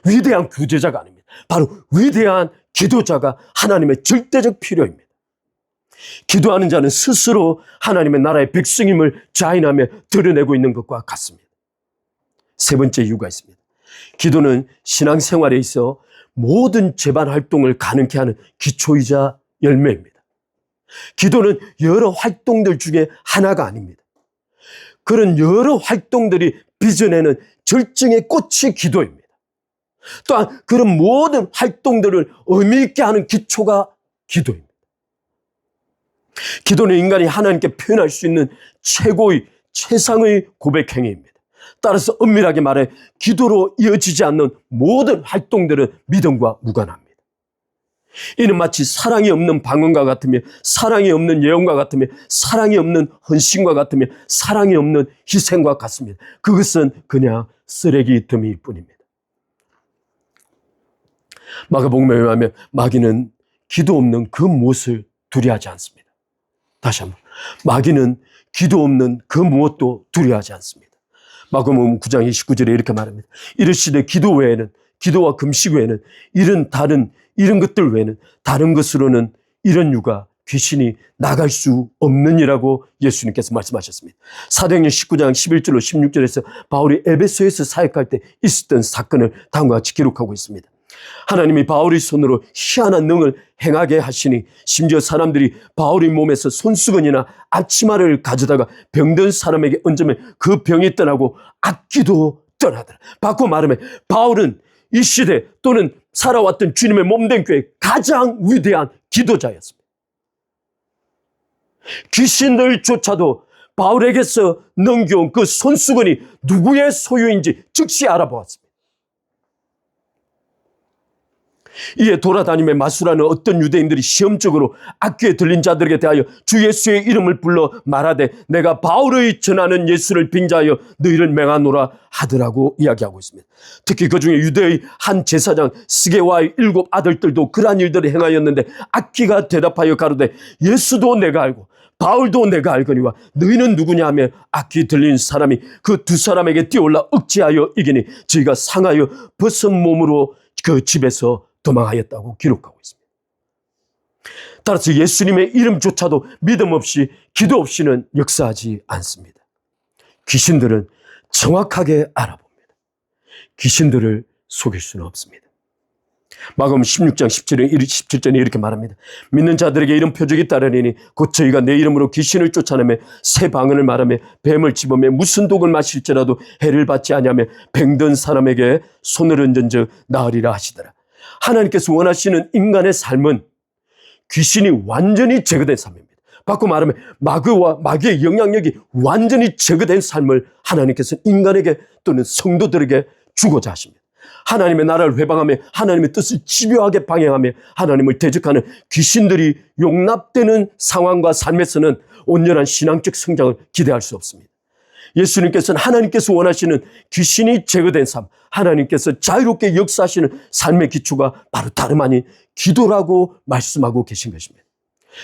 위대한 구제자가 아닙니다. 바로 위대한 기도자가 하나님의 절대적 필요입니다. 기도하는 자는 스스로 하나님의 나라의 백성임을 자인하며 드러내고 있는 것과 같습니다. 세 번째 이유가 있습니다. 기도는 신앙생활에 있어 모든 재반 활동을 가능케 하는 기초이자 열매입니다. 기도는 여러 활동들 중에 하나가 아닙니다. 그런 여러 활동들이 빚어내는 절정의 꽃이 기도입니다. 또한 그런 모든 활동들을 의미 있게 하는 기초가 기도입니다. 기도는 인간이 하나님께 표현할 수 있는 최고의 최상의 고백 행위입니다. 따라서 엄밀하게 말해 기도로 이어지지 않는 모든 활동들은 믿음과 무관합니다. 이는 마치 사랑이 없는 방언과 같으며 사랑이 없는 예언과 같으며 사랑이 없는 헌신과 같으며 사랑이 없는 희생과 같습니다. 그것은 그냥 쓰레기 더미일 뿐입니다. 마가복음에 의하면 마귀는 기도 없는 그 무엇을 두려워하지 않습니다. 다시 한번, 마귀는 기도 없는 그 무엇도 두려워하지 않습니다. 마가복음 9장 29절에 이렇게 말합니다. 이르시되 기도 외에는, 기도와 금식 외에는, 이런 것들 외에는 다른 것으로는 이런 유가 귀신이 나갈 수 없느니라고 예수님께서 말씀하셨습니다. 사도행전 19장 11절로 16절에서 바울이 에베소에서 사역할 때 있었던 사건을 다음과 같이 기록하고 있습니다. 하나님이 바울의 손으로 희한한 능을 행하게 하시니 심지어 사람들이 바울의 몸에서 손수건이나 앞치마를 가져다가 병든 사람에게 얹으면 그 병이 떠나고 악귀도 떠나더라. 바꿔 말하면 바울은 이 시대 또는 살아왔던 주님의 몸된 교회의 가장 위대한 기도자였습니다. 귀신들조차도 바울에게서 넘겨온 그 손수건이 누구의 소유인지 즉시 알아보았습니다. 이에 돌아다니며 마술하는 어떤 유대인들이 시험적으로 악귀에 들린 자들에게 대하여 주 예수의 이름을 불러 말하되 내가 바울의 전하는 예수를 빙자하여 너희를 맹하노라 하더라고 이야기하고 있습니다. 특히 그 중에 유대의 한 제사장 스게와의 7 아들들도 그러한 일들을 행하였는데 악귀가 대답하여 가로되 예수도 내가 알고 바울도 내가 알거니와 너희는 누구냐 하며 악귀 들린 사람이 그 2 사람에게 뛰어올라 억제하여 이기니 저희가 상하여 벗은 몸으로 그 집에서 도망하였다고 기록하고 있습니다. 따라서 예수님의 이름조차도 믿음 없이 기도 없이는 역사하지 않습니다. 귀신들은 정확하게 알아봅니다. 귀신들을 속일 수는 없습니다. 마가복음 16장 17절에 이렇게 말합니다. 믿는 자들에게 이런 표적이 따르리니 곧 저희가 내 이름으로 귀신을 쫓아내며 새 방언을 말하며 뱀을 집으며 무슨 독을 마실지라도 해를 받지 아니하며 병든 사람에게 손을 얹은 즉 나으리라 하시더라. 하나님께서 원하시는 인간의 삶은 귀신이 완전히 제거된 삶입니다. 바꿔 말하면 마귀의 영향력이 완전히 제거된 삶을 하나님께서 인간에게 또는 성도들에게 주고자 하십니다. 하나님의 나라를 회방하며 하나님의 뜻을 집요하게 방해하며 하나님을 대적하는 귀신들이 용납되는 상황과 삶에서는 온전한 신앙적 성장을 기대할 수 없습니다. 예수님께서는 하나님께서 원하시는 귀신이 제거된 삶, 하나님께서 자유롭게 역사하시는 삶의 기초가 바로 다름 아닌 기도라고 말씀하고 계신 것입니다.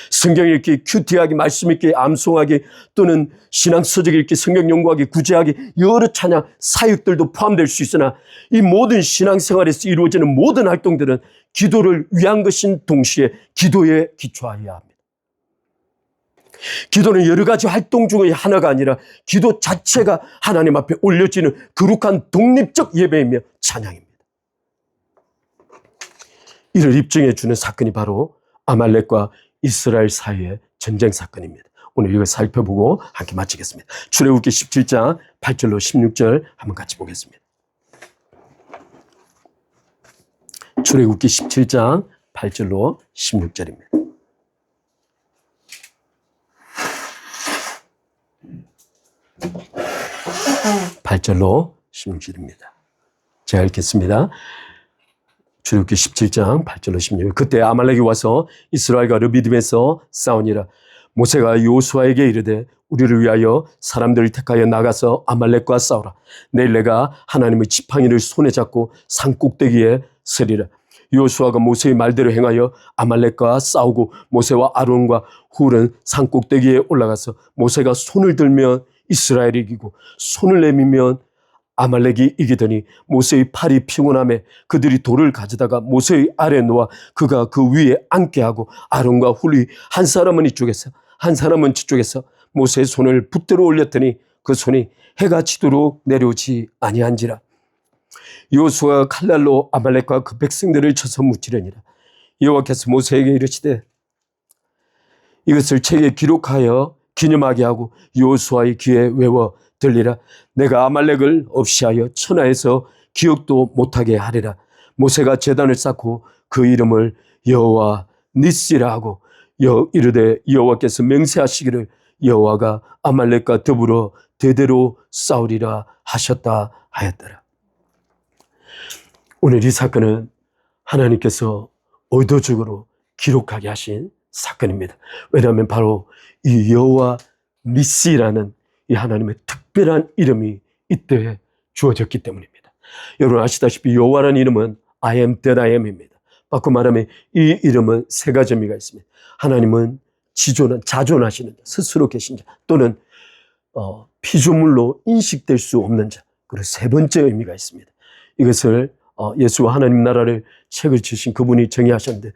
성경 읽기, 큐티하기, 말씀 읽기, 암송하기 또는 신앙서적 읽기, 성경 연구하기, 구제하기 여러 찬양, 사역들도 포함될 수 있으나 이 모든 신앙생활에서 이루어지는 모든 활동들은 기도를 위한 것인 동시에 기도에 기초하여야 합니다. 기도는 여러 가지 활동 중의 하나가 아니라 기도 자체가 하나님 앞에 올려지는 거룩한 독립적 예배이며 찬양입니다. 이를 입증해 주는 사건이 바로 아말렉과 이스라엘 사이의 전쟁 사건입니다. 오늘 이걸 살펴보고 함께 마치겠습니다. 출애굽기 17장 8절로 16절 한번 같이 보겠습니다. 출애굽기 17장 8절로 16절입니다. (8절로 16절입니다) 제가 읽겠습니다. 출애굽기 17장 8절로 16절. 그때 아말렉이 와서 이스라엘과 르비딤에서 싸우니라. 모세가 여호수아에게 이르되 우리를 위하여 사람들을 택하여 나가서 아말렉과 싸우라. 내일 내가 하나님의 지팡이를 손에 잡고 산 꼭대기에 서리라. 여호수아가 모세의 말대로 행하여 아말렉과 싸우고 모세와 아론과 훌은 산 꼭대기에 올라가서 모세가 손을 들면 이스라엘이 이기고 손을 내밀면 아말렉이 이기더니 모세의 팔이 피곤하며 그들이 돌을 가져다가 모세의 아래에 놓아 그가 그 위에 앉게 하고 아론과 훌이 한 사람은 이쪽에서 한 사람은 저쪽에서 모세의 손을 붙들어 올렸더니 그 손이 해가 지도록 내려오지 아니한지라. 여호수아가 칼날로 아말렉과 그 백성들을 쳐서 무찌르니라. 여호와께서 모세에게 이르시되 이것을 책에 기록하여 기념하게 하고 여호수아의 귀에 외워 들리라. 내가 아말렉을 없이하여 천하에서 기억도 못하게 하리라. 모세가 제단을 쌓고 그 이름을 여호와 니시라 하고 이르되 여호와께서 맹세하시기를 여호와가 아말렉과 더불어 대대로 싸우리라 하셨다 하였더라. 오늘 이 사건은 하나님께서 의도적으로 기록하게 하신 사건입니다. 왜냐하면 바로 이 여호와 니시라는 이 하나님의 특별한 이름이 이때 주어졌기 때문입니다. 여러분 아시다시피 여호와라는 이름은 I am that I am입니다. 바꿔 말하면 이 이름은 3가지 의미가 있습니다. 하나님은 자존하시는 자, 스스로 계신 자, 또는 피조물로 인식될 수 없는 자. 그리고 3번째 의미가 있습니다. 이것을 예수와 하나님 나라를 책을 지으신 그분이 정의하셨는데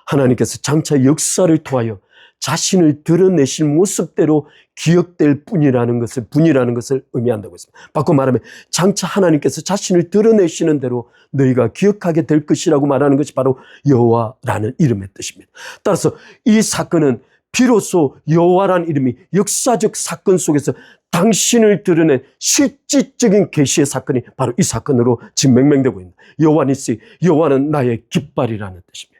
하나님께서 장차 역사를 통하여 자신을 드러내신 모습대로 기억될 분이라는 것을 의미한다고 했습니다. 바꿔 말하면 장차 하나님께서 자신을 드러내시는 대로 너희가 기억하게 될 것이라고 말하는 것이 바로 여호와라는 이름의 뜻입니다. 따라서 이 사건은 비로소 여호와라는 이름이 역사적 사건 속에서 당신을 드러낸 실질적인 계시의 사건이 바로 이 사건으로 지금 명명되고 있습니다. 여호와 니시, 여호와는 나의 깃발이라는 뜻입니다.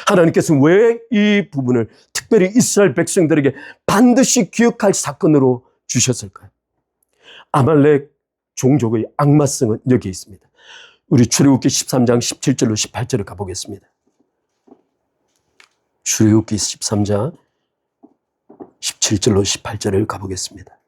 하나님께서는 왜 이 부분을 특별히 이스라엘 백성들에게 반드시 기억할 사건으로 주셨을까요? 아말렉 종족의 악마성은 여기에 있습니다. 우리 출애굽기 13장 17절로 18절을 가보겠습니다. 출애굽기 13장 17절로 18절을 가보겠습니다.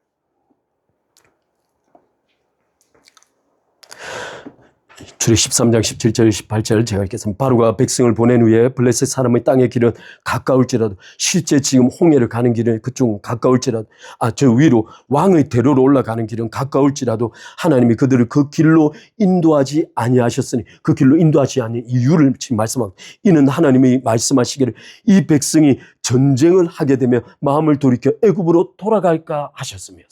출애굽기 13장 17절 18절 제가 읽겠습니다. 바로가 백성을 보낸 후에 블레셋 사람의 땅의 길은 가까울지라도 실제 지금 홍해를 가는 길은 그쪽은 가까울지라도 저 위로 왕의 대로로 올라가는 길은 가까울지라도 하나님이 그들을 그 길로 인도하지 아니하셨으니 그 길로 인도하지 않은 이유를 지금 말씀하고 이는 하나님이 말씀하시기를 이 백성이 전쟁을 하게 되면 마음을 돌이켜 애굽으로 돌아갈까 하셨으며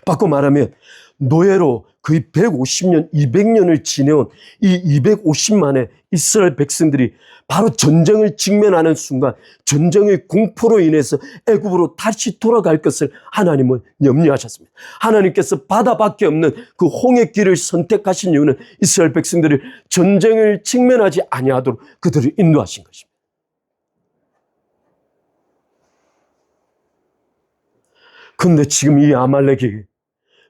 바꿔 말하면 노예로 거의 150년, 200년을 지내온 이 250만의 이스라엘 백성들이 바로 전쟁을 직면하는 순간 전쟁의 공포로 인해서 애굽으로 다시 돌아갈 것을 하나님은 염려하셨습니다. 하나님께서 바다밖에 없는 그 홍해길을 선택하신 이유는 이스라엘 백성들이 전쟁을 직면하지 아니하도록 그들을 인도하신 것입니다. 그런데 지금 이 아말렉이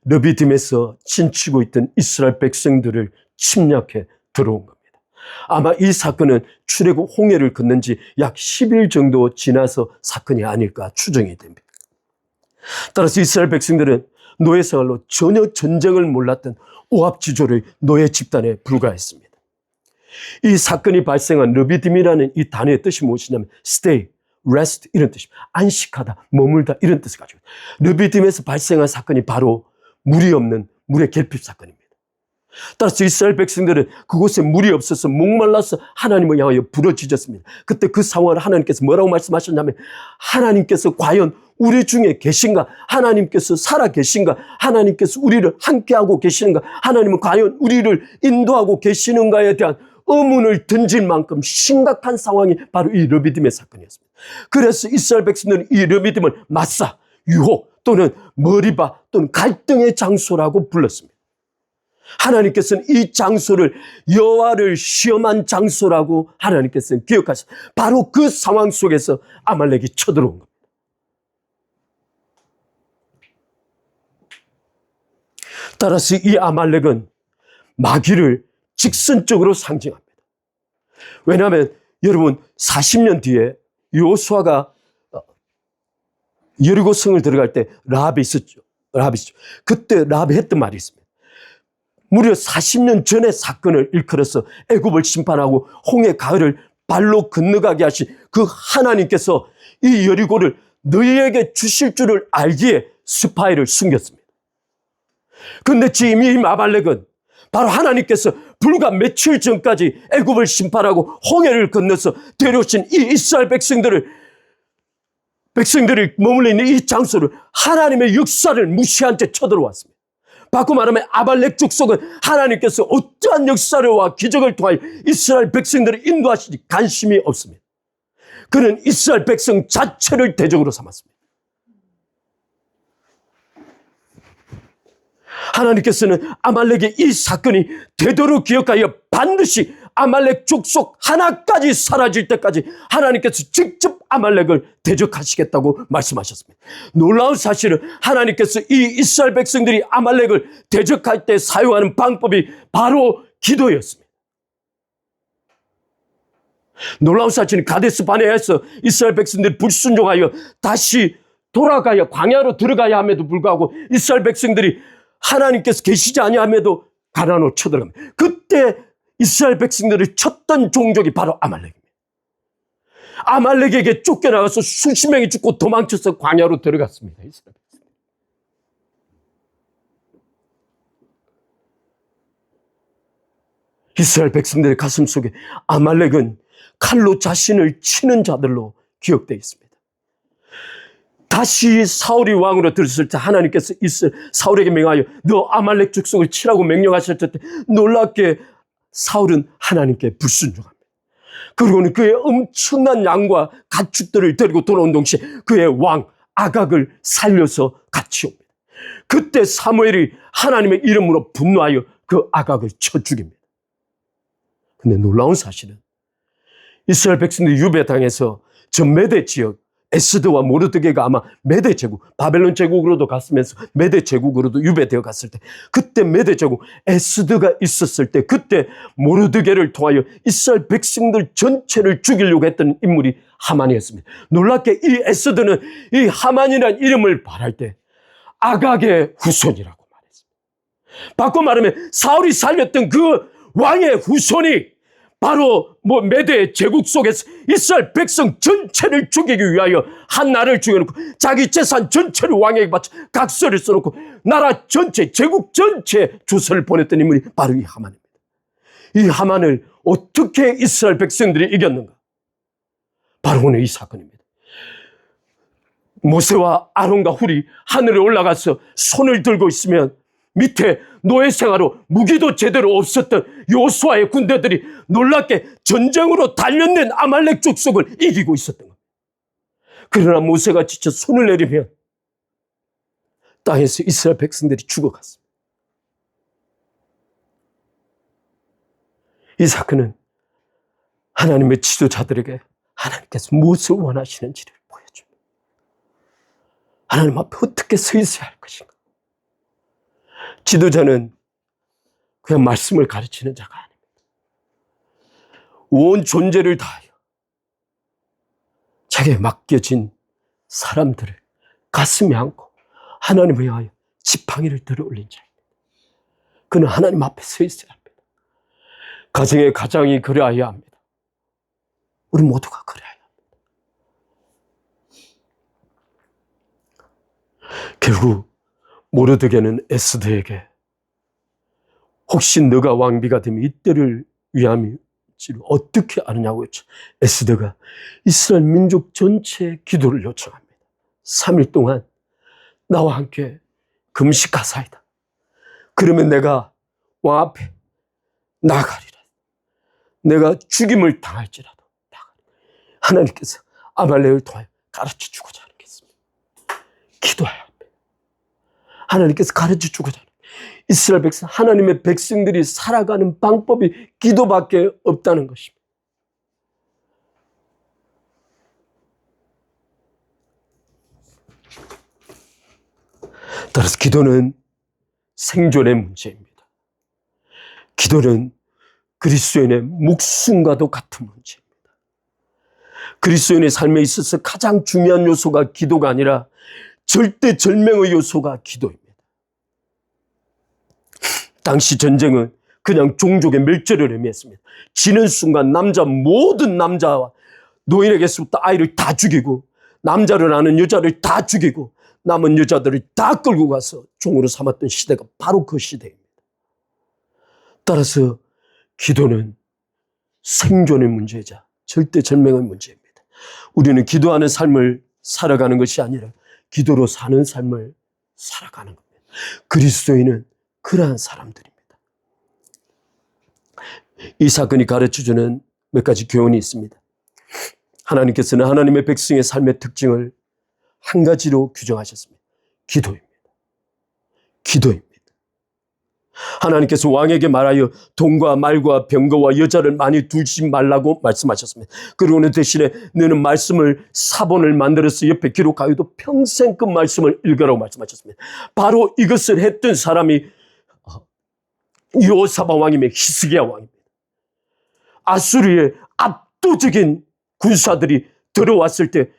르비딤에서 진치고 있던 이스라엘 백성들을 침략해 들어온 겁니다. 아마 이 사건은 출애굽 홍해를 건넌 지 약 10일 정도 지나서 사건이 아닐까 추정이 됩니다. 따라서 이스라엘 백성들은 노예 생활로 전혀 전쟁을 몰랐던 오합지졸의 노예 집단에 불과했습니다. 이 사건이 발생한 르비딤이라는 이 단어의 뜻이 무엇이냐면 stay, rest 이런 뜻입니다. 안식하다, 머물다 이런 뜻을 가지고 있습니다. 르비딤에서 발생한 사건이 바로 물이 없는 물의 결핍 사건입니다. 따라서 이스라엘 백성들은 그곳에 물이 없어서 목말라서 하나님을 향하여 부르짖었습니다. 그때 그 상황을 하나님께서 뭐라고 말씀하셨냐면 하나님께서 과연 우리 중에 계신가? 하나님께서 살아 계신가? 하나님께서 우리를 함께하고 계시는가? 하나님은 과연 우리를 인도하고 계시는가에 대한 의문을 던질 만큼 심각한 상황이 바로 이 르비딤의 사건이었습니다. 그래서 이스라엘 백성들은 이 르비딤을 마사, 유혹 또는 머리바 또는 갈등의 장소라고 불렀습니다. 하나님께서는 이 장소를 여호와를 시험한 장소라고 하나님께서는 기억하셨어요. 바로 그 상황 속에서 아말렉이 쳐들어온 겁니다. 따라서 이 아말렉은 마귀를 직선적으로 상징합니다. 왜냐하면 여러분 40년 뒤에 여호수아가 여리고 성을 들어갈 때 라합이 있었죠. 그때 라합이 했던 말이 있습니다. 무려 40년 전의 사건을 일컬어서 애굽을 심판하고 홍해 가을을 발로 건너가게 하신 그 하나님께서 이 여리고를 너희에게 주실 줄을 알기에 스파이를 숨겼습니다. 그런데 지금 이 아말렉은 바로 하나님께서 불과 며칠 전까지 애굽을 심판하고 홍해를 건너서 데려오신 이 이스라엘 백성들이 머물러 있는 이 장소를 하나님의 역사를 무시한 채 쳐들어왔습니다. 바꿔 말하면 아말렉 족속은 하나님께서 어떠한 역사와 기적을 통하여 이스라엘 백성들을 인도하시니 관심이 없습니다. 그는 이스라엘 백성 자체를 대적으로 삼았습니다. 하나님께서는 아말렉의 이 사건이 되도록 기억하여 반드시 아말렉 족속 하나까지 사라질 때까지 하나님께서 직접 아말렉을 대적하시겠다고 말씀하셨습니다. 놀라운 사실은 하나님께서 이 이스라엘 백성들이 아말렉을 대적할 때 사용하는 방법이 바로 기도였습니다. 놀라운 사실은 가데스 바네아에서 이스라엘 백성들이 불순종하여 다시 돌아가야 광야로 들어가야 함에도 불구하고 이스라엘 백성들이 하나님께서 계시지 아니함에도 가나안으로 쳐들어갑니다. 그때 이스라엘 백성들을 쳤던 종족이 바로 아말렉입니다. 아말렉에게 쫓겨나가서 수십 명이 죽고 도망쳐서 광야로 들어갔습니다. 이스라엘 백성들의 가슴 속에 아말렉은 칼로 자신을 치는 자들로 기억되어 있습니다. 다시 사울이 왕으로 들었을 때 하나님께서 사울에게 명하여 너 아말렉 족속을 치라고 명령하셨을 때 놀랍게 사울은 하나님께 불순종합니다. 그리고는 그의 엄청난 양과 가축들을 데리고 돌아온 동시에 그의 왕 아각을 살려서 같이 옵니다. 그때 사무엘이 하나님의 이름으로 분노하여 그 아각을 쳐 죽입니다. 근데 놀라운 사실은 이스라엘 백성들이 유배 당해서 저 메대 지역 에스드와 모르드게가 아마 메대 제국, 바벨론 제국으로도 갔으면서 메대 제국으로도 유배되어 갔을 때, 그때 메대 제국 에스드가 있었을 때, 그때 모르드게를 통하여 이스라엘 백성들 전체를 죽이려고 했던 인물이 하만이었습니다. 놀랍게 이 에스드는 이 하만이라는 이름을 발할 때 아각의 후손이라고 말했습니다. 바꿔 말하면 사울이 살렸던 그 왕의 후손이 바로 메대 제국 속에서 이스라엘 백성 전체를 죽이기 위하여 한 나라를 죽여놓고 자기 재산 전체를 왕에게 바쳐 각서를 써놓고 나라 전체, 제국 전체에 조서를 보냈던 인물이 바로 이 하만입니다. 이 하만을 어떻게 이스라엘 백성들이 이겼는가? 바로 오늘 이 사건입니다. 모세와 아론과 훌이 하늘에 올라가서 손을 들고 있으면 밑에 노예 생활로 무기도 제대로 없었던 요수아의 군대들이 놀랍게 전쟁으로 단련된 아말렉 족속을 이기고 있었던 겁니다. 그러나 모세가 지쳐 손을 내리면 땅에서 이스라엘 백성들이 죽어갔습니다. 이 사건은 하나님의 지도자들에게 하나님께서 무엇을 원하시는지를 보여줍니다. 하나님 앞에 어떻게 서 있어야 할 것인가? 지도자는 그냥 말씀을 가르치는 자가 아닙니다. 온 존재를 다하여 자기에 맡겨진 사람들을 가슴에 안고 하나님을 위하여 지팡이를 들어 올린 자입니다. 그는 하나님 앞에 서 있어야 합니다. 가정의 가장이 그래야 합니다. 우리 모두가 그래야 합니다. 결국 모르드게는 에스더에게 혹시 너가 왕비가 되면 이때를 위함인지를 어떻게 아느냐고 했죠. 에스더가 이스라엘 민족 전체에 기도를 요청합니다. 3일 동안 나와 함께 금식하사이다. 그러면 내가 왕 앞에 나가리라. 내가 죽임을 당할지라도 나가리라. 하나님께서 아말렉을 통하여 가르쳐주고자 하겠습니다. 기도해야 합니다. 하나님께서 가르쳐주고자 하는 이스라엘 백성, 하나님의 백성들이 살아가는 방법이 기도밖에 없다는 것입니다. 따라서 기도는 생존의 문제입니다. 기도는 그리스도인의 목숨과도 같은 문제입니다. 그리스도인의 삶에 있어서 가장 중요한 요소가 기도가 아니라 절대절명의 요소가 기도입니다. 당시 전쟁은 그냥 종족의 멸절을 의미했습니다. 지는 순간 모든 남자와 노인에게서부터 아이를 다 죽이고 남자를 아는 여자를 다 죽이고 남은 여자들을 다 끌고 가서 종으로 삼았던 시대가 바로 그 시대입니다. 따라서 기도는 생존의 문제이자 절대절명의 문제입니다. 우리는 기도하는 삶을 살아가는 것이 아니라 기도로 사는 삶을 살아가는 겁니다. 그리스도인은 그러한 사람들입니다. 이 사건이 가르쳐주는 몇 가지 교훈이 있습니다. 하나님께서는 하나님의 백성의 삶의 특징을 한 가지로 규정하셨습니다. 기도입니다. 기도입니다. 하나님께서 왕에게 말하여 돈과 말과 병거와 여자를 많이 두지 말라고 말씀하셨습니다. 그리고는 대신에 너는 말씀을 사본을 만들어서 옆에 기록하여도 평생 그 말씀을 읽으라고 말씀하셨습니다. 바로 이것을 했던 사람이 여호사밧 왕이며 히스기야 왕입니다. 아수르의 압도적인 군사들이 들어왔을 때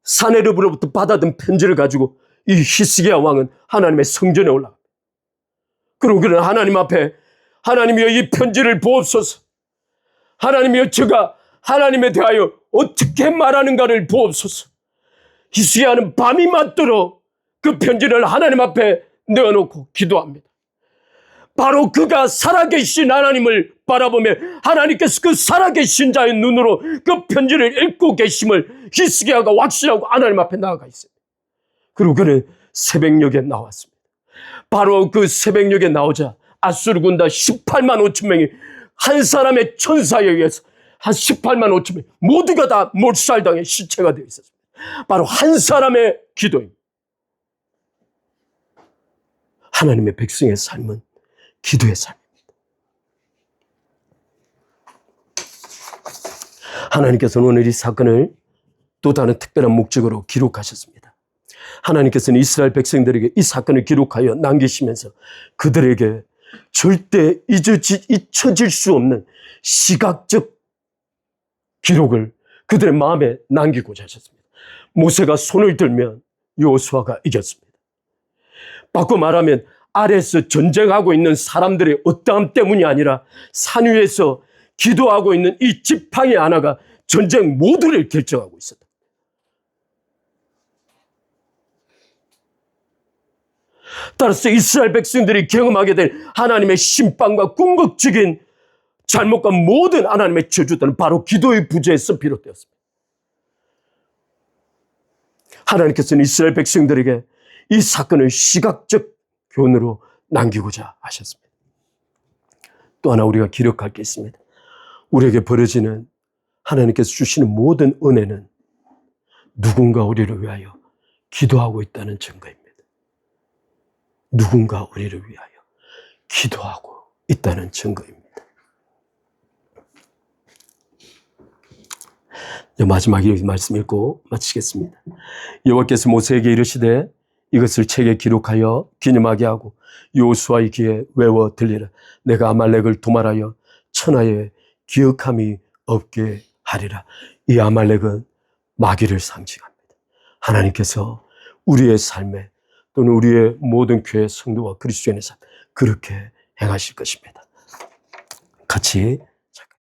사네립으로부터 받아든 편지를 가지고 이 히스기야 왕은 하나님의 성전에 올라갑니다. 그리고 그는 하나님 앞에 하나님이여 이 편지를 보옵소서. 하나님이여 제가 하나님에 대하여 어떻게 말하는가를 보옵소서. 히스기야는 밤이 맞도록 그 편지를 하나님 앞에 내어놓고 기도합니다. 바로 그가 살아계신 하나님을 바라보며 하나님께서 그 살아계신 자의 눈으로 그 편지를 읽고 계심을 히스기야가 확신하고 하나님 앞에 나아가 있어요. 그리고 그는 새벽녘에 나왔습니다. 바로 그 새벽녘에 나오자 아수르 군단 18만 5천 명이 한 사람의 천사에 의해서 한 18만 5천 명 모두가 다 몰살당해 시체가 되어 있었습니다. 바로 한 사람의 기도입니다. 하나님의 백성의 삶은 기도의 삶입니다. 하나님께서는 오늘 이 사건을 또 다른 특별한 목적으로 기록하셨습니다. 하나님께서는 이스라엘 백성들에게 이 사건을 기록하여 남기시면서 그들에게 절대 잊혀질 수 없는 시각적 기록을 그들의 마음에 남기고자 하셨습니다. 모세가 손을 들면 여호수아가 이겼습니다. 바꿔 말하면 아래에서 전쟁하고 있는 사람들의 어떠함 때문이 아니라 산 위에서 기도하고 있는 이 지팡이 하나가 전쟁 모두를 결정하고 있었다. 따라서 이스라엘 백성들이 경험하게 될 하나님의 심판과 궁극적인 잘못과 모든 하나님의 저주들은 바로 기도의 부재에서 비롯되었습니다. 하나님께서는 이스라엘 백성들에게 이 사건을 시각적 교훈으로 남기고자 하셨습니다. 또 하나 우리가 기록할 게 있습니다. 우리에게 벌어지는 하나님께서 주시는 모든 은혜는 누군가 우리를 위하여 기도하고 있다는 증거입니다. 누군가 우리를 위하여 기도하고 있다는 증거입니다. 마지막 이 말씀 읽고 마치겠습니다. 여호와께서 모세에게 이르시되 이것을 책에 기록하여 기념하게 하고 여호수아의 귀에 외워 들리라. 내가 아말렉을 도말하여 천하에 기억함이 없게 하리라. 이 아말렉은 마귀를 상징합니다. 하나님께서 우리의 삶에 또는 우리의 모든 교회 성도와 그리스도인의 삶 그렇게 행하실 것입니다. 같이